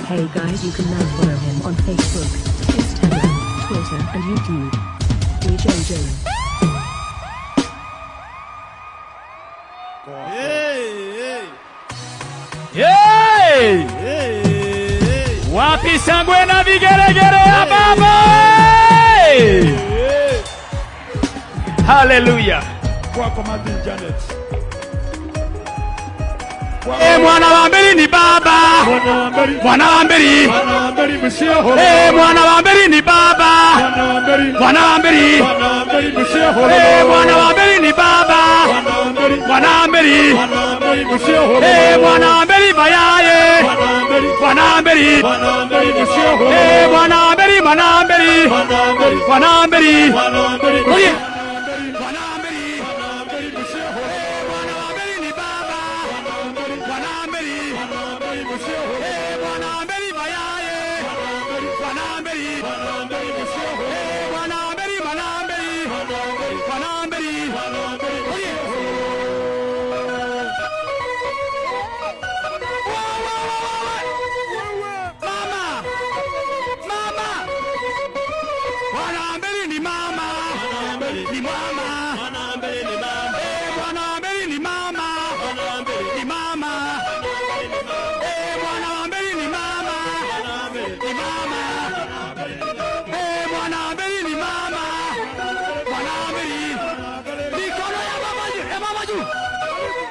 Hey guys, you can now follow him on Facebook, Instagram, Twitter and YouTube. DJ Joe. Wapi sangwe na vigeregere ya baba. Hallelujah. Mwana wa mbili ni baba. Mwana wa mbili. Mwana wa mbili ni baba. Mwana wa mbili. Mwana wa mbili ni baba. Mwana wa mbili. Mwana wa mbili bayaye. Mwana wa mbili. Mwana wa mbili, mwana wa mbili. Mwana wa mbili. Wanamberi,